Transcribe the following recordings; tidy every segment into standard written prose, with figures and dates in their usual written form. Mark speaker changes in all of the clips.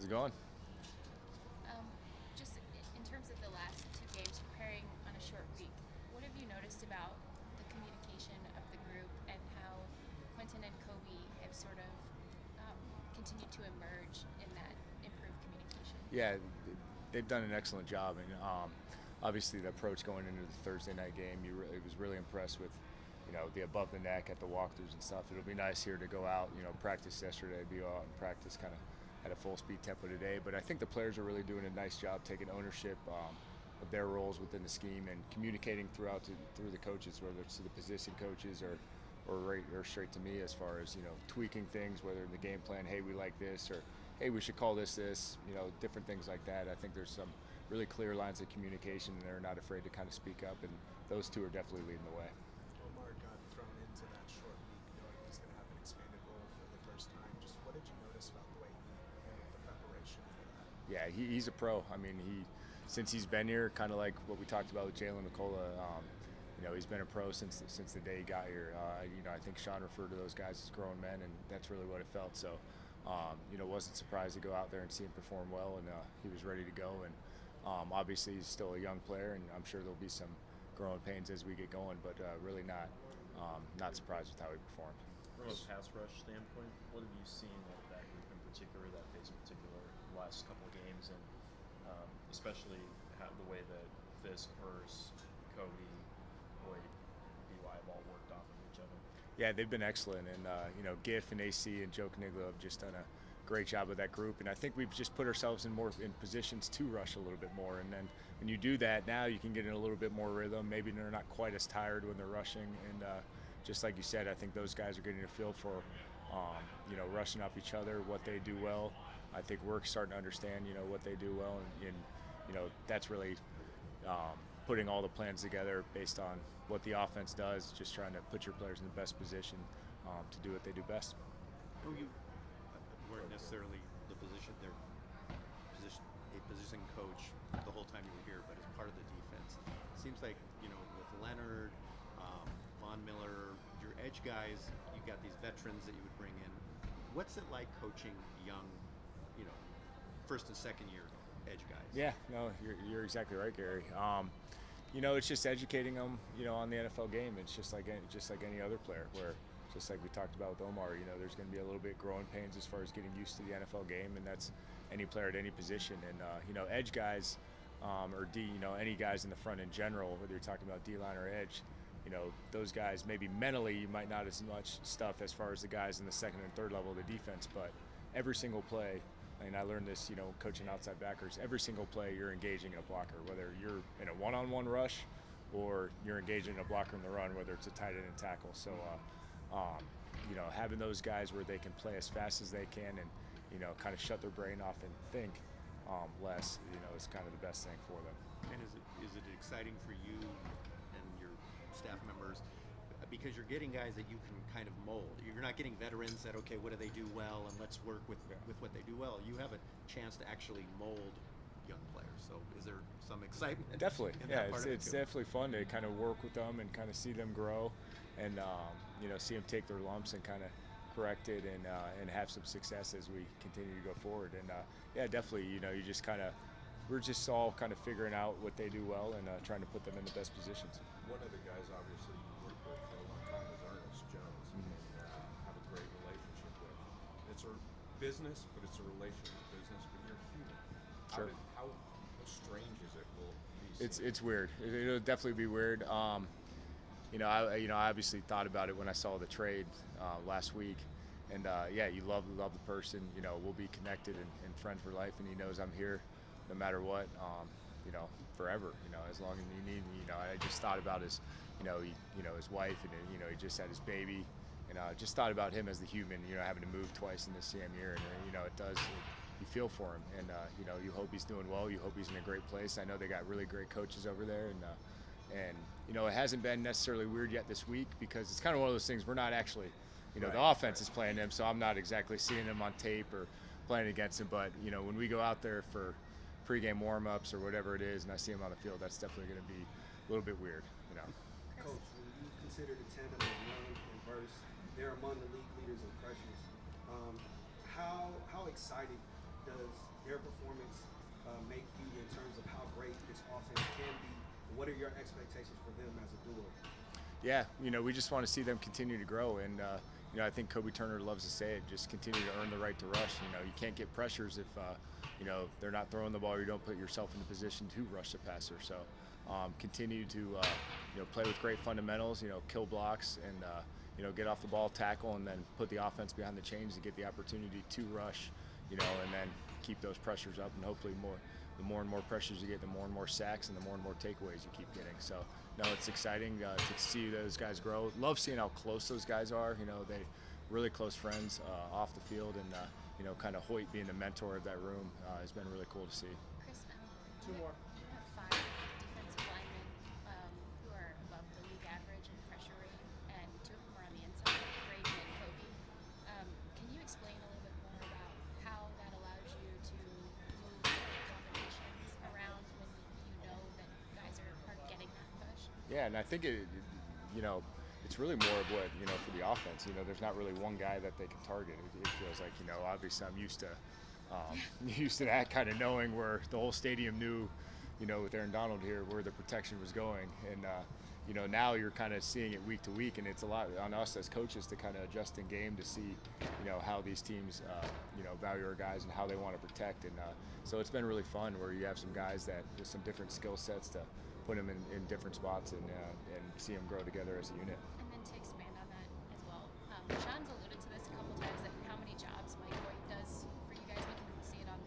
Speaker 1: How's it going?
Speaker 2: Um, just in terms of the last two games, preparing on a short week, what have you noticed about the communication of the group and how Quentin and Kobe have sort of continued to emerge in that improved communication?
Speaker 1: Yeah, they've done an excellent job, and obviously the approach going into the Thursday night game, it was really impressed with, the above the neck at the walkthroughs and stuff. It'll be nice here to go out, practice yesterday, be out and practice kind of at a full speed tempo today. But I think the players are really doing a nice job taking ownership of their roles within the scheme and communicating through the coaches, whether it's to the position coaches or straight to me as far as tweaking things, whether in the game plan, hey, we like this, or hey, we should call this, different things like that. I think there's some really clear lines of communication, and they're not afraid to kind of speak up, and those two are definitely leading the way.
Speaker 3: Omar got thrown into that short week knowing he's going to have an expanded role for the first time. Just what did you notice about the way he handled the preparation for that?
Speaker 1: Yeah, he's a pro. I mean, since he's been here, kind of like what we talked about with Jalen McCullough. He's been a pro since the day he got here. I think Sean referred to those guys as grown men, and that's really what it felt. So, wasn't surprised to go out there and see him perform well, and he was ready to go. And obviously, he's still a young player, and I'm sure there'll be some growing pains as we get going, but really not surprised with how he performed.
Speaker 4: From a pass rush standpoint, what have you seen of that group in particular, that phase in particular, last couple of games, and especially the way that Fisk, Hurst, Kobe, Boyd, BY have all worked off of each other?
Speaker 1: Yeah, they've been excellent, and Giff and AC and Joe Caniglia have just done a great job with that group, and I think we've just put ourselves in positions to rush a little bit more, and then when you do that, now you can get in a little bit more rhythm. Maybe they're not quite as tired when they're rushing, and just like you said, I think those guys are getting a feel for rushing off each other, what they do well. I think we're starting to understand what they do well, and that's really putting all the plans together based on what the offense does, just trying to put your players in the best position to do what they do best.
Speaker 5: Well, you weren't necessarily the position there, a position coach the whole time you were here, but as part of the defense. It seems like with Leonard, Von Miller, your edge guys, you got these veterans that you would bring in. What's it like coaching young, first and second year edge guys?
Speaker 1: Yeah, no, you're exactly right, Gary. It's just educating them, on the NFL game. It's just like any other player, where just like we talked about with Omar, there's going to be a little bit growing pains as far as getting used to the NFL game, and that's any player at any position. And edge guys or D, any guys in the front in general, whether you're talking about D line or edge, those guys maybe mentally you might not as much stuff as far as the guys in the second and third level of the defense, but every single play. I learned this, coaching outside backers. Every single play, you're engaging in a blocker, whether you're in a one-on-one rush or you're engaging in a blocker in the run, whether it's a tight end and tackle. So, having those guys where they can play as fast as they can and, kind of shut their brain off and think less, is kind of the best thing for them.
Speaker 5: And is it exciting for you and your staff members, because you're getting guys that you can kind of mold? You're not getting veterans that, okay, what do they do well, and let's work with what they do well. You have a chance to actually mold young players. So is there some excitement?
Speaker 1: Definitely,
Speaker 5: in
Speaker 1: yeah.
Speaker 5: that part
Speaker 1: It's
Speaker 5: of it too?
Speaker 1: definitely fun to kind of work with them and kind of see them grow, and see them take their lumps and kind of correct it and have some success as we continue to go forward. And yeah, definitely, you just kind of we're just all kind of figuring out what they do well and trying to put them in the best positions.
Speaker 6: One of the guys, obviously, you worked with for a long time is Ernest Jones, and have a great relationship with. It's a business, but it's a relationship business. But you're human.
Speaker 1: Sure.
Speaker 6: How strange is it? Will be
Speaker 1: It's weird. It'll definitely be weird. I obviously thought about it when I saw the trade last week, and yeah, you love the person. We'll be connected and friends for life, and he knows I'm here, no matter what. Forever. As long as you need me. I just thought about his, his wife, and he just had his baby, and just thought about him as the human. Having to move twice in the same year, and it does. You feel for him, and you hope he's doing well. You hope he's in a great place. I know they got really great coaches over there, and it hasn't been necessarily weird yet this week, because it's kind of one of those things we're not actually, the offense is playing him, so I'm not exactly seeing him on tape or playing against him. But when we go out there for pregame warm-ups or whatever it is, and I see him on the field, that's definitely going to be a little bit weird.
Speaker 7: Coach, when you consider the tandem of Young and Burst, they're among the league leaders in pressures. How excited does their performance make you in terms of how great this offense can be? What are your expectations for them as a duo?
Speaker 1: Yeah, we just want to see them continue to grow, and I think Kobe Turner loves to say it: just continue to earn the right to rush. You can't get pressures if they're not throwing the ball. Or you don't put yourself in a position to rush the passer. So continue to play with great fundamentals. Kill blocks and get off the ball, tackle, and then put the offense behind the chains to get the opportunity to rush. And then keep those pressures up, and hopefully the more and more pressures you get, the more and more sacks and the more and more takeaways you keep getting. So, no, it's exciting to see those guys grow. Love seeing how close those guys are. They really close friends off the field, and kind of Hoyt being the mentor of that room has been really cool to see.
Speaker 2: Chris,
Speaker 3: Two more.
Speaker 2: you have 5 defensive linemen who are above the league average in pressure rate, and 2 of them are on the inside, Braden and Kobe. Can you explain a little bit more about how that allows you to move different combinations around when you know that guys are getting that push?
Speaker 1: Yeah, and I think it's really more of what, for the offense. There's not really one guy that they can target. It feels like, obviously I'm used to used to that kind of knowing where the whole stadium knew, with Aaron Donald here, where the protection was going. And, now you're kind of seeing it week to week, and it's a lot on us as coaches to kind of adjust in game to see, how these teams, value our guys and how they want to protect. And so it's been really fun where you have some guys that with some different skill sets to put them in different spots and see them grow together as a unit.
Speaker 2: And then to expand on that as well, Sean's alluded to this a couple times, that how many jobs Mike Hoyt does for you guys. We can see it on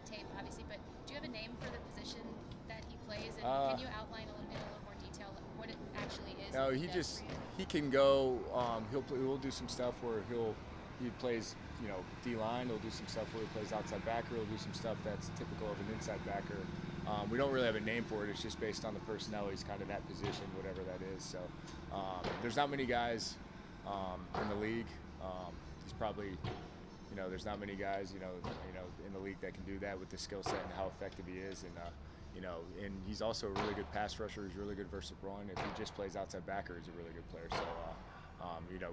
Speaker 2: tape, obviously, but do you have a name for the position that he plays? And can you outline in a little more detail what it actually is?
Speaker 1: No,
Speaker 2: that
Speaker 1: he
Speaker 2: does for you?
Speaker 1: he can go. We'll do some stuff where he plays D line. He'll do some stuff where he plays outside backer. He'll do some stuff that's typical of an inside backer. We don't really have a name for it. It's just based on the personnel. He's kind of that position, whatever that is. So there's not many guys in the league. He's probably, there's not many guys, in the league that can do that with the skill set and how effective he is. And and he's also a really good pass rusher. He's really good versus run. If he just plays outside backer, he's a really good player. So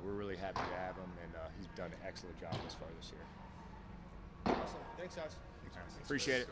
Speaker 1: we're really happy to have him, and he's done an excellent job thus far this year.
Speaker 3: Awesome. Thanks, guys.
Speaker 1: Appreciate it.